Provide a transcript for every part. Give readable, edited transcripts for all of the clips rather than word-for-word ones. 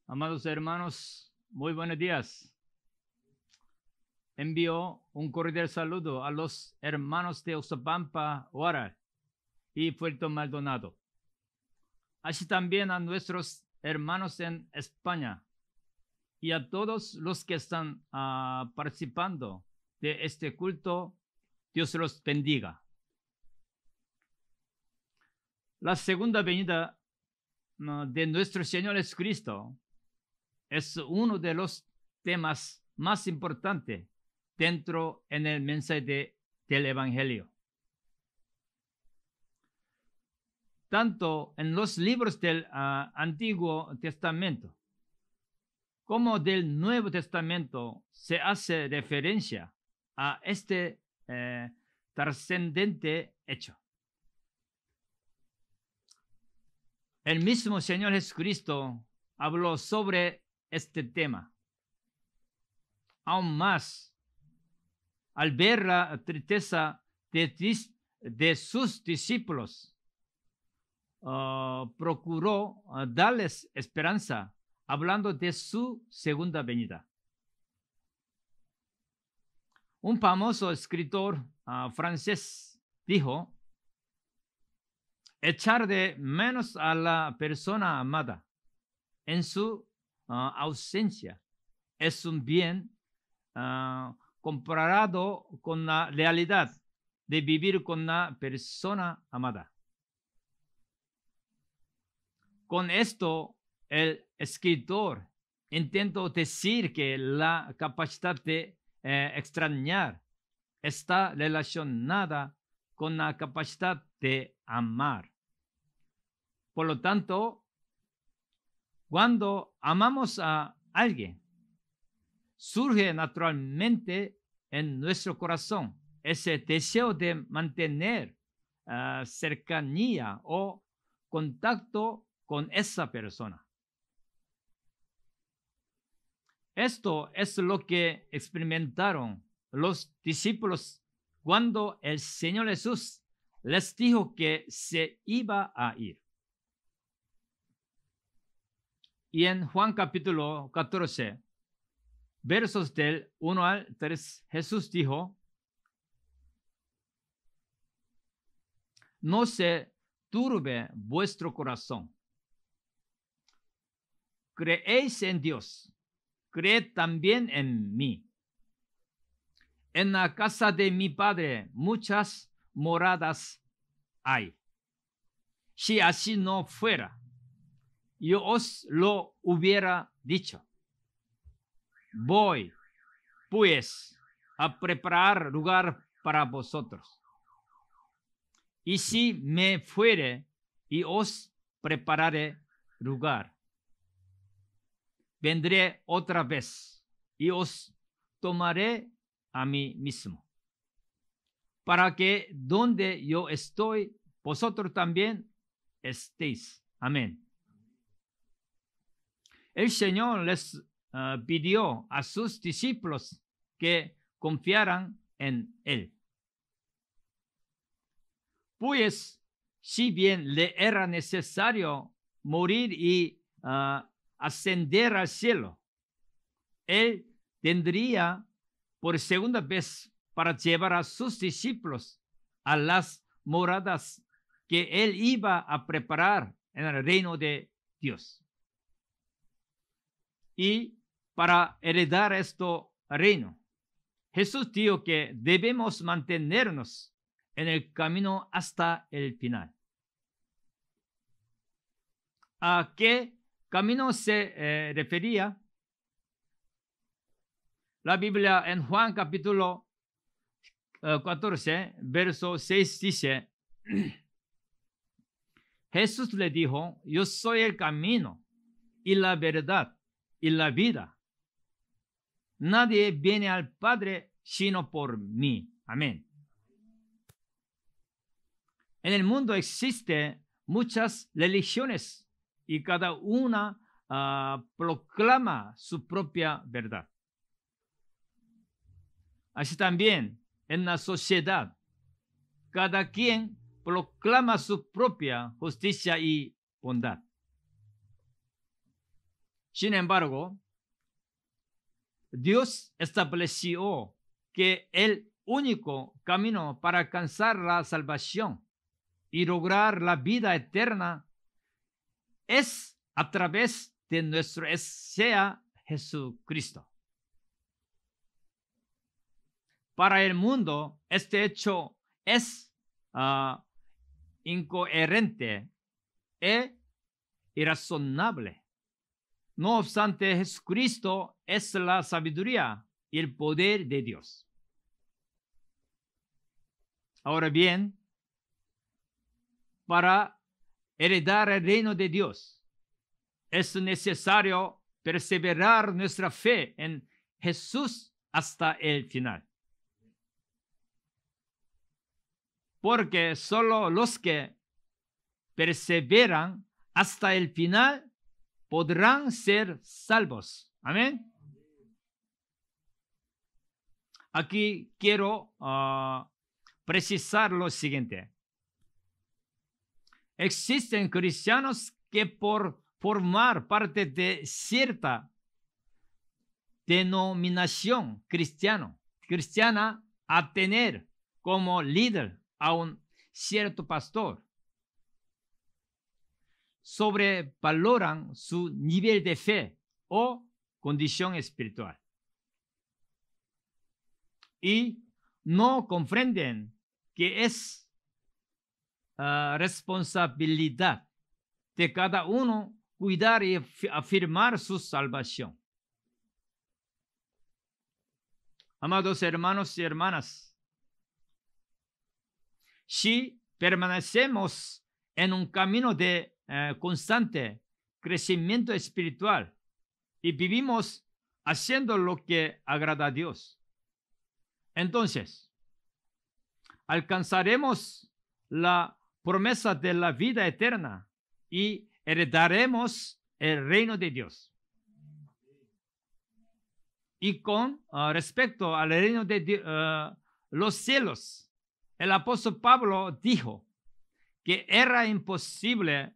Amados hermanos, muy buenos días. Envío un cordial saludo a los hermanos de Oxapampa, Huaral y Puerto Maldonado. Así también a nuestros hermanos en España y a todos los que están participando de este culto. Dios los bendiga. La segunda venida de nuestro Señor Jesucristo es uno de los temas más importantes dentro en el mensaje del Evangelio. Tanto en los libros del Antiguo Testamento como del Nuevo Testamento se hace referencia a este trascendente hecho. El mismo Señor Jesucristo habló sobre este tema. Aún más, al ver la tristeza de sus discípulos, procuró darles esperanza, hablando de su segunda venida. Un famoso escritor francés dijo: echar de menos a la persona amada en su ausencia es un bien comparado con la realidad de vivir con la persona amada. Con esto, el escritor intentó decir que la capacidad de extrañar está relacionada con la capacidad de amar. Por lo tanto, cuando amamos a alguien, surge naturalmente en nuestro corazón ese deseo de mantener cercanía o contacto con esa persona. Esto es lo que experimentaron los discípulos cuando el Señor Jesús les dijo que se iba a ir. Y en Juan capítulo 14, versos del 1 al 3, Jesús dijo: no se turbe vuestro corazón. Creéis en Dios, creed también en mí. En la casa de mi Padre muchas moradas hay. Si así no fuera, yo os lo hubiera dicho. Voy, pues, a preparar lugar para vosotros. Y si me fuere y os prepararé lugar, vendré otra vez y os tomaré a mí mismo, para que donde yo estoy, vosotros también estéis. Amén. El Señor les pidió a sus discípulos que confiaran en Él. Pues, si bien le era necesario morir y ascender al cielo, Él tendría por segunda vez para llevar a sus discípulos a las moradas que Él iba a preparar en el reino de Dios. Y para heredar este reino, Jesús dijo que debemos mantenernos en el camino hasta el final. ¿A qué camino se refería? La Biblia en Juan capítulo 14, verso 6 dice: Jesús le dijo: yo soy el camino y la verdad y la vida. Nadie viene al Padre sino por mí. Amén. En el mundo existen muchas religiones y cada una proclama su propia verdad. Así también en la sociedad, cada quien proclama su propia justicia y bondad. Sin embargo, Dios estableció que el único camino para alcanzar la salvación y lograr la vida eterna es a través de nuestro Mesías Jesucristo. Para el mundo, este hecho es incoherente e irrazonable. No obstante, Jesucristo es la sabiduría y el poder de Dios. Ahora bien, para heredar el reino de Dios, es necesario perseverar nuestra fe en Jesús hasta el final. Porque solo los que perseveran hasta el final podrán ser salvos. Amén. Aquí quiero precisar lo siguiente. Existen cristianos que por formar parte de cierta denominación cristiana a tener como líder a un cierto pastor, sobrevaloran su nivel de fe o condición espiritual y no comprenden que es responsabilidad de cada uno cuidar y afirmar su salvación. Amados hermanos y hermanas, si permanecemos en un camino de constante crecimiento espiritual y vivimos haciendo lo que agrada a Dios, entonces alcanzaremos la promesa de la vida eterna y heredaremos el reino de Dios. Y con respecto al reino de los cielos, el apóstol Pablo dijo que era imposible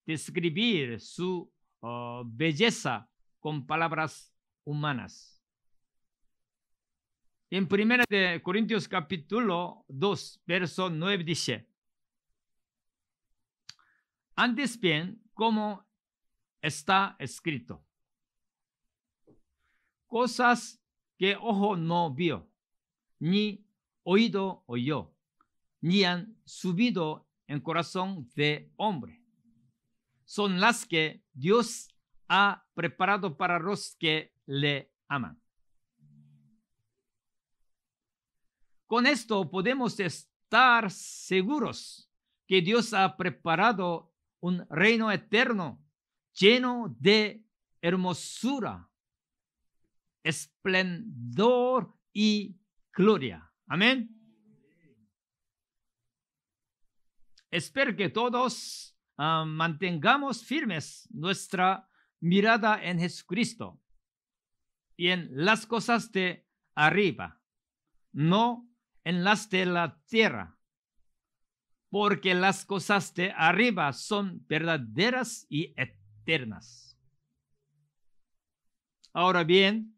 describir su belleza con palabras humanas. En 1 Corintios capítulo 2, verso 9 dice: antes bien, como está escrito, cosas que ojo no vio, ni oído oyó, ni han subido en corazón de hombre, son las que Dios ha preparado para los que le aman. Con esto podemos estar seguros que Dios ha preparado un reino eterno lleno de hermosura, esplendor y gloria. Amén. Espero que todos mantengamos firmes nuestra mirada en Jesucristo y en las cosas de arriba, no en las de la tierra, porque las cosas de arriba son verdaderas y eternas. Ahora bien,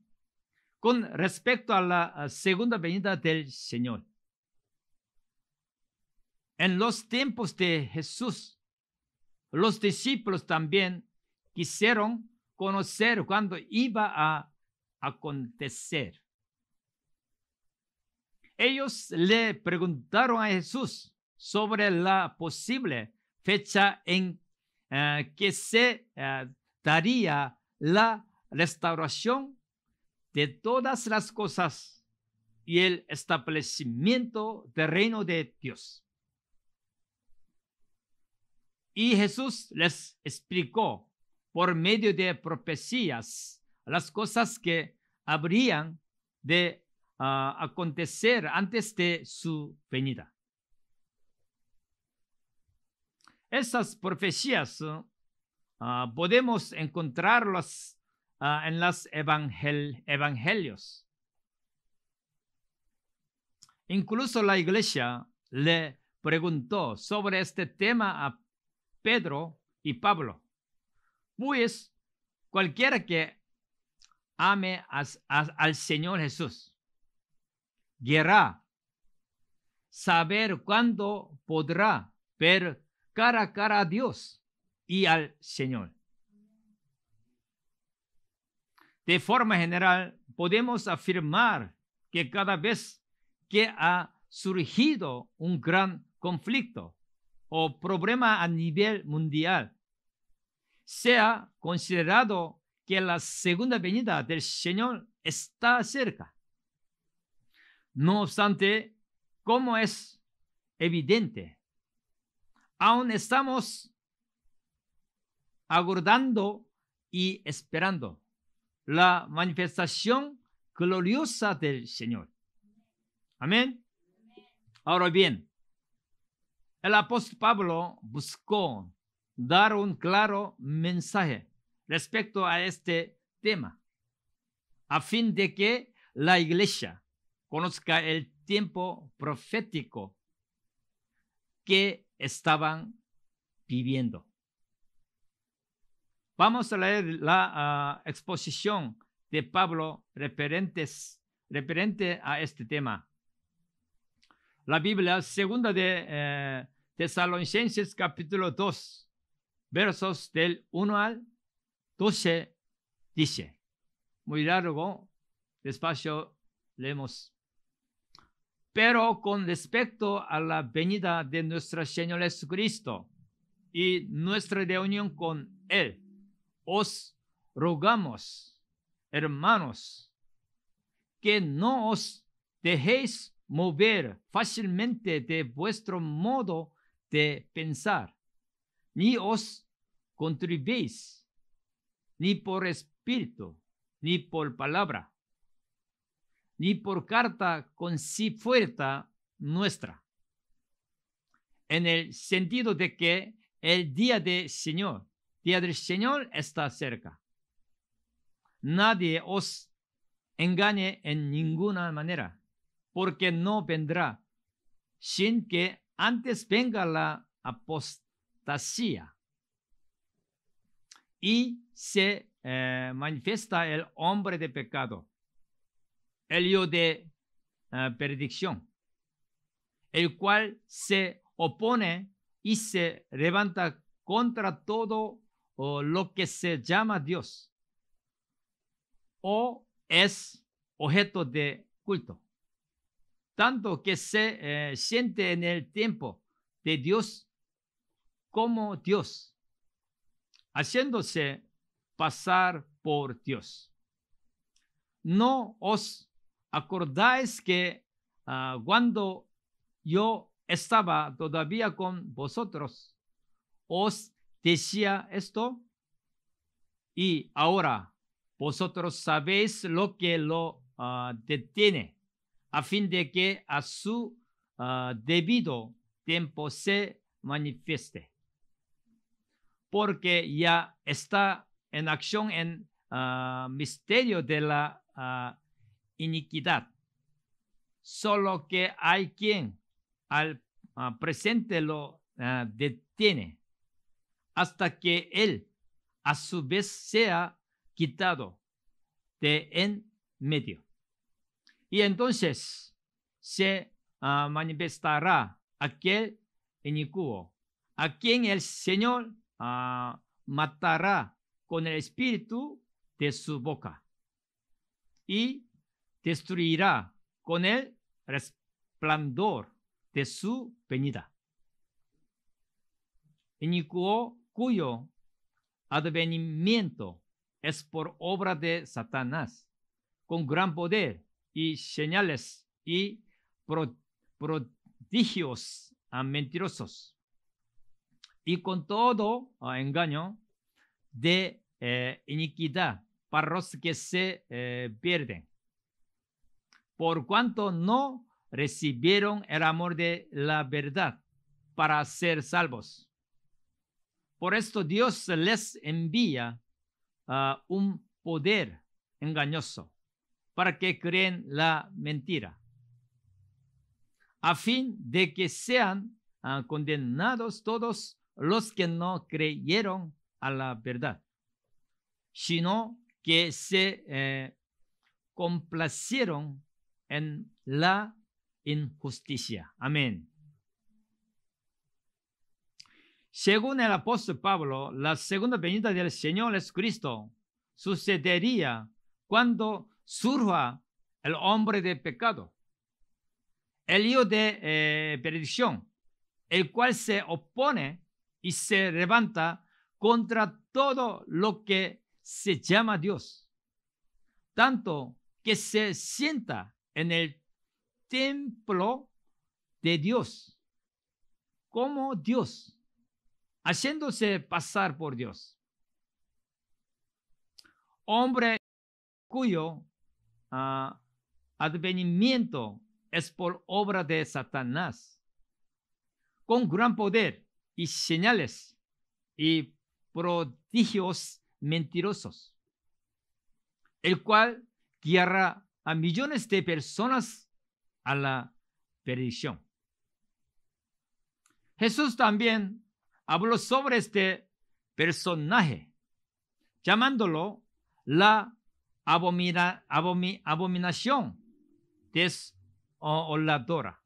con respecto a la segunda venida del Señor, en los tiempos de Jesús, los discípulos también quisieron conocer cuándo iba a acontecer. Ellos le preguntaron a Jesús sobre la posible fecha en que se daría la restauración de todas las cosas y el establecimiento del reino de Dios. Y Jesús les explicó por medio de profecías las cosas que habrían de acontecer antes de su venida. Esas profecías podemos encontrarlas en los evangelios. Incluso la iglesia le preguntó sobre este tema a Pedro y Pablo. Pues, cualquiera que ame al Señor Jesús querrá saber cuándo podrá ver cara a cara a Dios y al Señor. De forma general, podemos afirmar que cada vez que ha surgido un gran conflicto o problema a nivel mundial, se ha considerado que la segunda venida del Señor está cerca. No obstante, como es evidente, aún estamos aguardando y esperando la manifestación gloriosa del Señor. Amén. Ahora bien, el apóstol Pablo buscó dar un claro mensaje respecto a este tema, a fin de que la iglesia conozca el tiempo profético que estaban viviendo. Vamos a leer la exposición de Pablo referente a este tema. La Biblia, segunda de Tesalonicenses capítulo 2, versos del 1 al 12, dice, muy largo, despacio leemos. Pero con respecto a la venida de nuestro Señor Jesucristo y nuestra reunión con Él, os rogamos, hermanos, que no os dejéis mover fácilmente de vuestro modo de pensar, ni os contribéis, ni por espíritu, ni por palabra, ni por carta con sí fuerza nuestra, en el sentido de que el día del Señor está cerca. Nadie os engañe en ninguna manera, porque no vendrá sin que antes venga la apostasía y se manifiesta el hombre de pecado, el hijo de perdición, el cual se opone y se levanta contra todo lo que se llama Dios o es objeto de culto, tanto que se siente en el tiempo de Dios como Dios, haciéndose pasar por Dios. ¿No os acordáis que cuando yo estaba todavía con vosotros, os decía esto? Y ahora vosotros sabéis lo que lo detiene, a fin de que a su debido tiempo se manifieste. Porque ya está en acción en misterio de la iniquidad. Solo que hay quien al presente lo detiene hasta que él a su vez sea quitado de en medio. Y entonces se manifestará aquel inicuo, a quien el Señor matará con el espíritu de su boca y destruirá con el resplandor de su venida. Inicuo cuyo advenimiento es por obra de Satanás, con gran poder y señales y prodigios mentirosos, y con todo engaño de iniquidad para los que se pierden, por cuanto no recibieron el amor de la verdad para ser salvos. Por esto Dios les envía un poder engañoso para que creen la mentira, a fin de que sean condenados todos los que no creyeron a la verdad, sino que se complacieron en la injusticia. Amén. Según el apóstol Pablo, la segunda venida del Señor Jesucristo sucedería cuando surja el hombre de pecado, el hijo de perdición, el cual se opone y se levanta contra todo lo que se llama Dios, tanto que se sienta en el templo de Dios como Dios, haciéndose pasar por Dios. Hombre cuyo advenimiento es por obra de Satanás, con gran poder y señales y prodigios mentirosos, el cual guiará a millones de personas a la perdición. Jesús también habló sobre este personaje, llamándolo la abominación desoladora.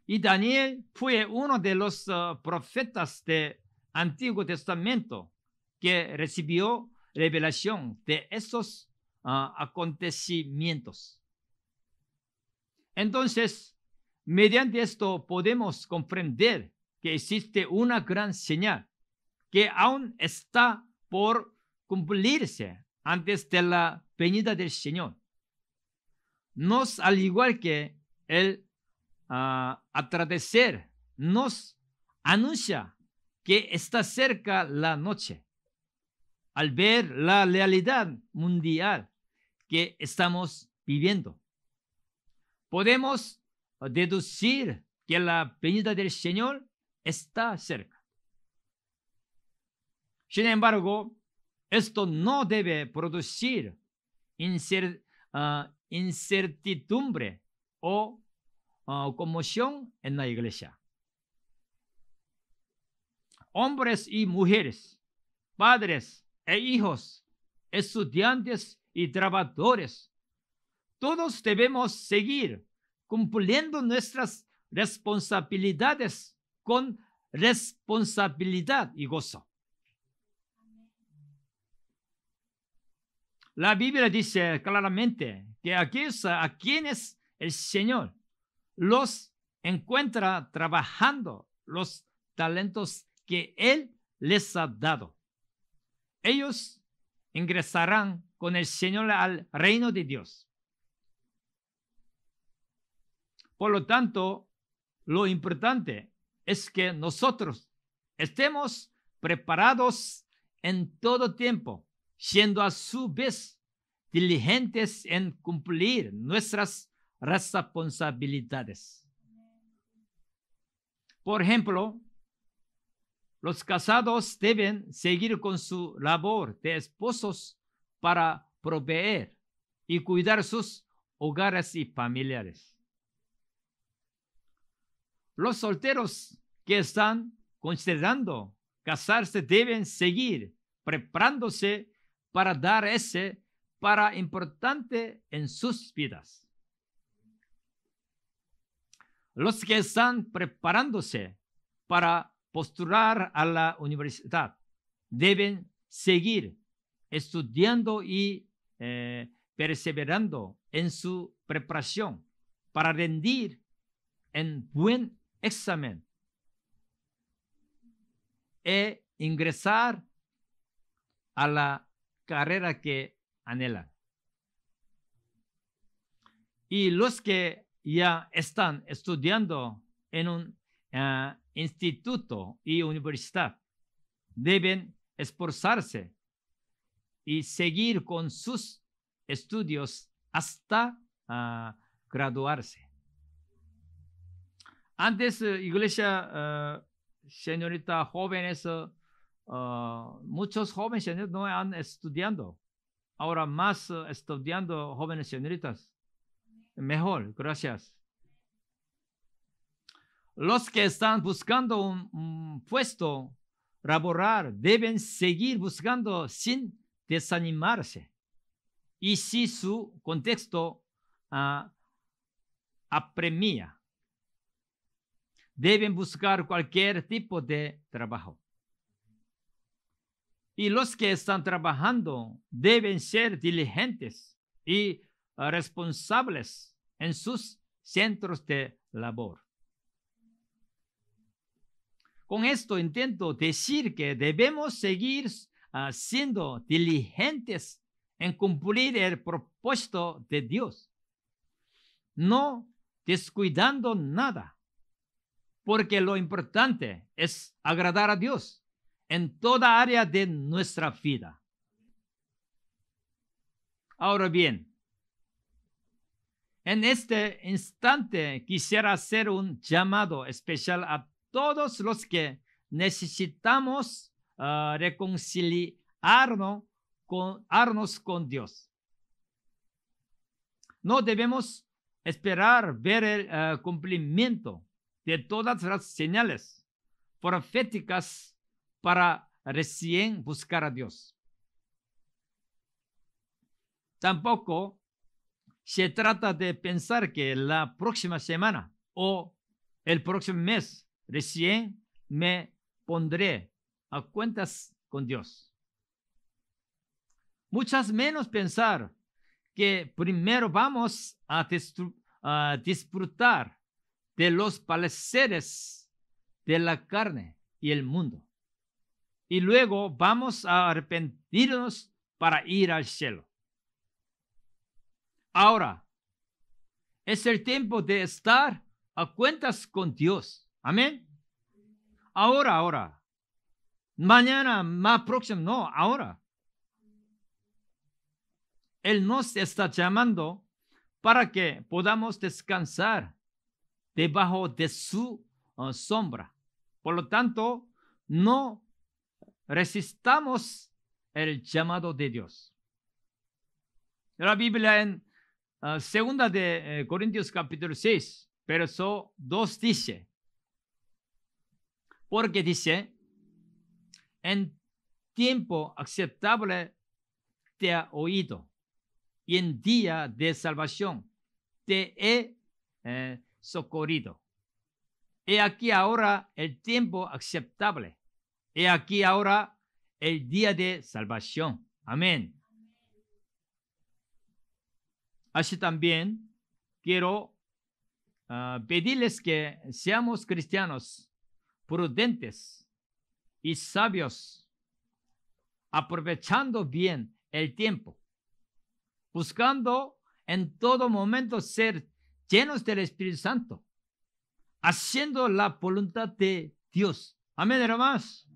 Y Daniel fue uno de los profetas del Antiguo Testamento que recibió revelación de estos acontecimientos. Entonces, mediante esto podemos comprender que existe una gran señal que aún está por cumplirse antes de la venida del Señor. Nos, al igual que el atardecer, nos anuncia que está cerca la noche. Al ver la realidad mundial que estamos viviendo, podemos deducir que la venida del Señor está cerca. Sin embargo, esto no debe producir incertidumbre o conmoción en la iglesia. Hombres y mujeres, padres e hijos, estudiantes y trabajadores, todos debemos seguir cumpliendo nuestras responsabilidades con responsabilidad y gozo. La Biblia dice claramente que aquellos a quienes el Señor los encuentra trabajando los talentos que Él les ha dado, ellos ingresarán con el Señor al reino de Dios. Por lo tanto, lo importante es que nosotros estemos preparados en todo tiempo, siendo a su vez diligentes en cumplir nuestras responsabilidades. Por ejemplo, los casados deben seguir con su labor de esposos para proveer y cuidar sus hogares y familiares. Los solteros que están considerando casarse deben seguir preparándose para dar ese para importante en sus vidas. Los que están preparándose para postular a la universidad deben seguir estudiando y perseverando en su preparación para rendir en buen examen e ingresar a la carrera que anhelan. Y los que ya están estudiando en un instituto y universidad deben esforzarse y seguir con sus estudios hasta graduarse. Antes, iglesia, señorita, jóvenes, muchos jóvenes señores no han estudiando. Ahora más estudiando jóvenes señoritas. Mejor, gracias. Los que están buscando un puesto laborar deben seguir buscando sin desanimarse. Y si su contexto apremia, deben buscar cualquier tipo de trabajo. Y los que están trabajando deben ser diligentes y responsables en sus centros de labor. Con esto intento decir que debemos seguir siendo diligentes en cumplir el propósito de Dios, no descuidando nada, porque lo importante es agradar a Dios en toda área de nuestra vida. Ahora bien, en este instante quisiera hacer un llamado especial a todos los que necesitamos reconciliarnos con Dios. No debemos esperar ver el cumplimiento de todas las señales proféticas para recién buscar a Dios. Tampoco se trata de pensar que la próxima semana o el próximo mes recién me pondré a cuentas con Dios. Muchas menos pensar que primero vamos a disfrutar de los placeres de la carne y el mundo. Y luego vamos a arrepentirnos para ir al cielo. Ahora es el tiempo de estar a cuentas con Dios. Amén. Ahora. Mañana, más próximo, no, ahora. Él nos está llamando para que podamos descansar debajo de su sombra. Por lo tanto, no resistamos el llamado de Dios. La Biblia en 2 de Corintios capítulo 6, verso 2 dice, porque dice, en tiempo aceptable te he oído, y en día de salvación te he socorrido. He aquí ahora el tiempo aceptable. He aquí ahora el día de salvación. Amén. Así también quiero pedirles que seamos cristianos prudentes y sabios, aprovechando bien el tiempo, buscando en todo momento ser llenos del Espíritu Santo, haciendo la voluntad de Dios. Amén, hermanos.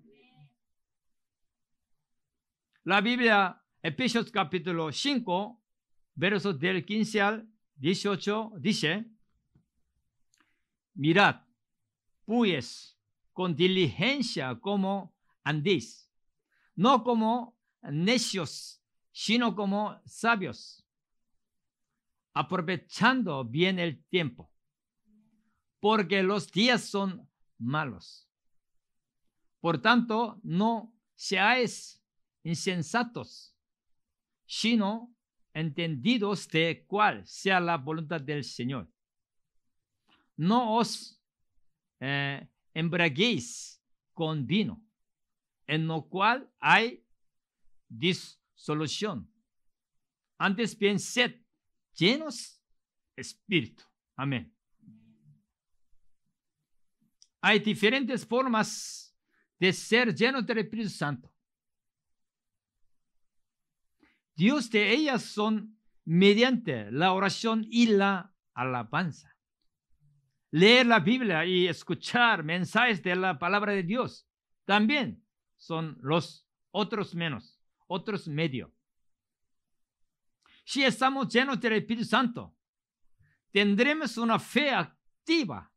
La Biblia, Efesios capítulo 5, versos del 15 al 18, dice, mirad, pues, con diligencia como andéis, no como necios, sino como sabios, aprovechando bien el tiempo, porque los días son malos. Por tanto, no seáis insensatos, sino entendidos de cuál sea la voluntad del Señor. No os embriaguéis con vino, en lo cual hay disolución. Antes bien, sed llenos de espíritu. Amén. Hay diferentes formas de ser llenos del Espíritu Santo. Dios de ellas son mediante la oración y la alabanza. Leer la Biblia y escuchar mensajes de la palabra de Dios también son los otros medios. Si estamos llenos del Espíritu Santo, tendremos una fe activa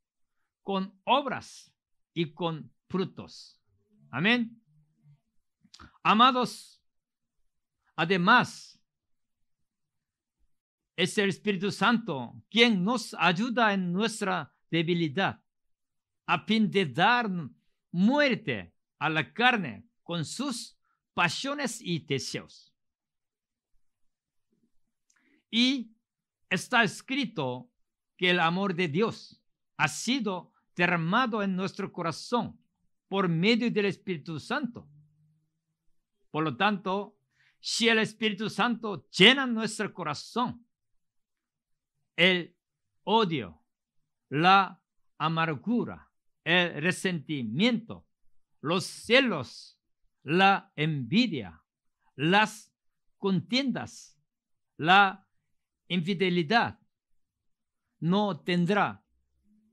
con obras y con frutos. Amén. Amados, además, es el Espíritu Santo quien nos ayuda en nuestra debilidad, a fin de dar muerte a la carne con sus pasiones y deseos. Y está escrito que el amor de Dios ha sido derramado en nuestro corazón por medio del Espíritu Santo. Por lo tanto, si el Espíritu Santo llena nuestro corazón, el odio, la amargura, el resentimiento, los celos, la envidia, las contiendas, la infidelidad, no tendrá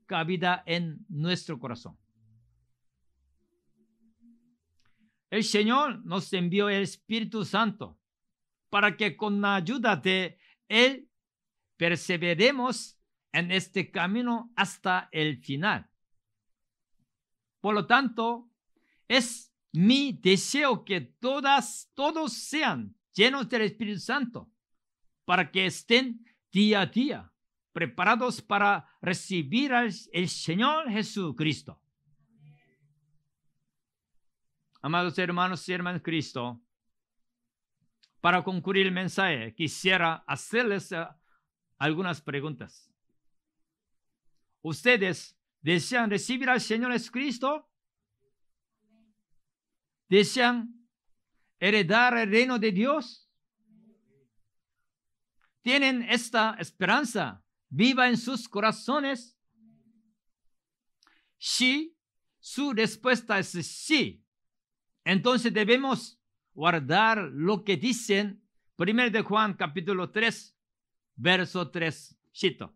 cabida en nuestro corazón. El Señor nos envió el Espíritu Santo para que con la ayuda de Él perseveremos en este camino hasta el final. Por lo tanto, es mi deseo que todos sean llenos del Espíritu Santo para que estén día a día preparados para recibir al Señor Jesucristo. Amados hermanos y hermanas en Cristo, para concluir el mensaje, quisiera hacerles algunas preguntas. ¿Ustedes desean recibir al Señor Jesucristo? ¿Desean heredar el reino de Dios? ¿Tienen esta esperanza viva en sus corazones? Si su respuesta es sí, entonces debemos guardar lo que dicen 1 de Juan capítulo 3, verso 3, cito.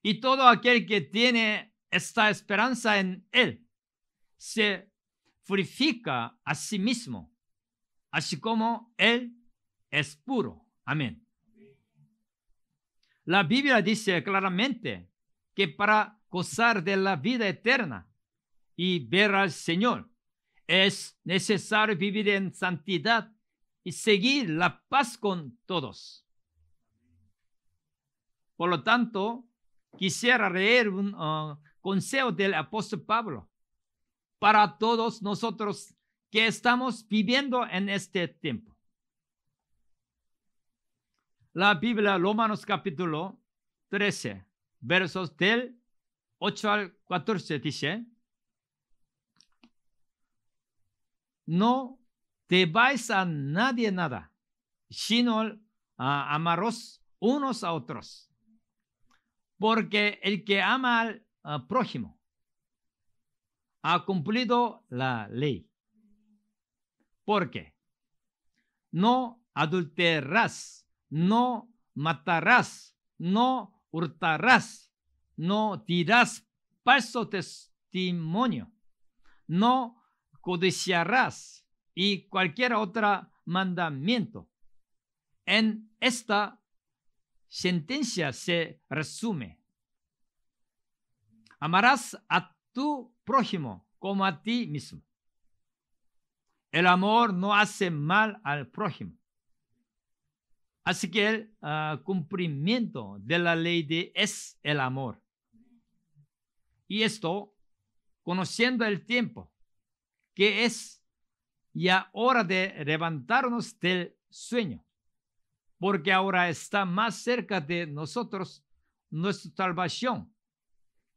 Y todo aquel que tiene esta esperanza en Él se purifica a sí mismo, así como Él es puro. Amén. La Biblia dice claramente que para gozar de la vida eterna y ver al Señor, es necesario vivir en santidad y seguir la paz con todos. Por lo tanto, quisiera leer un consejo del apóstol Pablo para todos nosotros que estamos viviendo en este tiempo. La Biblia, Romanos capítulo 13, versos del 8 al 14 dice: no debáis a nadie nada, sino amaros unos a otros. Porque el que ama al prójimo ha cumplido la ley. Porque no adulterarás, no matarás, no hurtarás, no dirás falso testimonio, no codiciarás y cualquier otro mandamiento. En esta sentencia se resume: amarás a tu prójimo como a ti mismo. El amor no hace mal al prójimo. Así que el cumplimiento de la ley es el amor. Y esto, conociendo el tiempo, que es ya hora de levantarnos del sueño, porque ahora está más cerca de nosotros nuestra salvación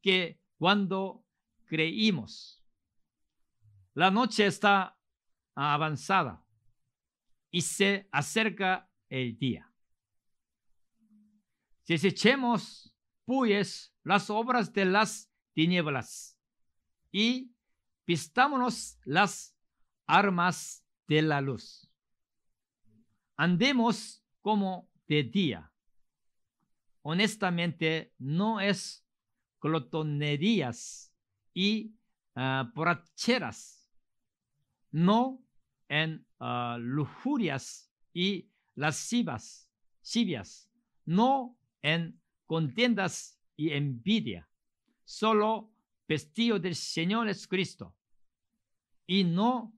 que cuando creímos. La noche está avanzada y se acerca el día. Desechemos, pues, las obras de las tinieblas y vistámonos las armas de la luz. Andemos como de día. Honestamente, no es glotonerías y borracheras, no en lujurias y lascivas, no en contiendas y envidia, solo vestido del Señor Jesucristo, y no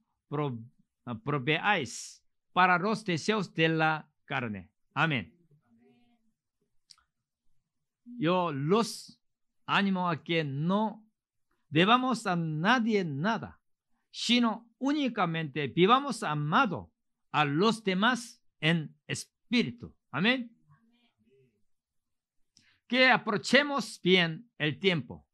proveáis para los deseos de la carne. Amén. Yo los animo a que no debamos a nadie nada, sino únicamente vivamos amado a los demás en espíritu. Amén. Que aprovechemos bien el tiempo,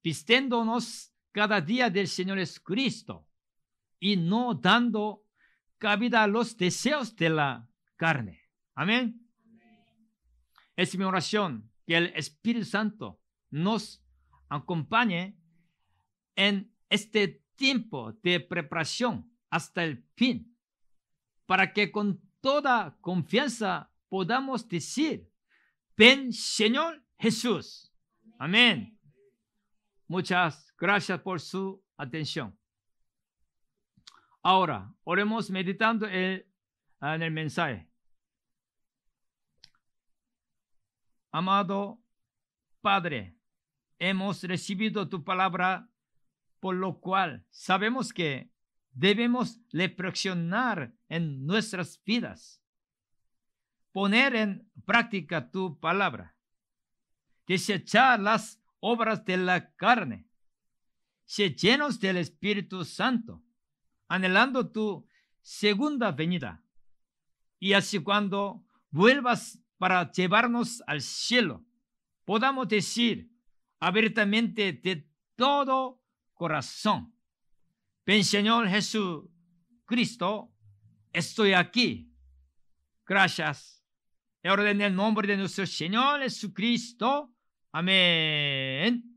vistiéndonos cada día del Señor Jesucristo y no dando cabida a los deseos de la carne. Amén. Es mi oración que el Espíritu Santo nos acompañe en este tiempo de preparación hasta el fin, para que con toda confianza podamos decir: ven, Señor Jesús. Amén. Muchas gracias por su atención. Ahora, oremos meditando en el mensaje. Amado Padre, hemos recibido tu palabra, por lo cual sabemos que debemos reflexionar en nuestras vidas, poner en práctica tu palabra, desechar las obras de la carne, ser llenos del Espíritu Santo, anhelando tu segunda venida, y así cuando vuelvas para llevarnos al cielo, podamos decir abiertamente de todo corazón: ven, Señor Jesucristo, estoy aquí. Gracias. Y ahora en el nombre de nuestro Señor Jesucristo. Amén.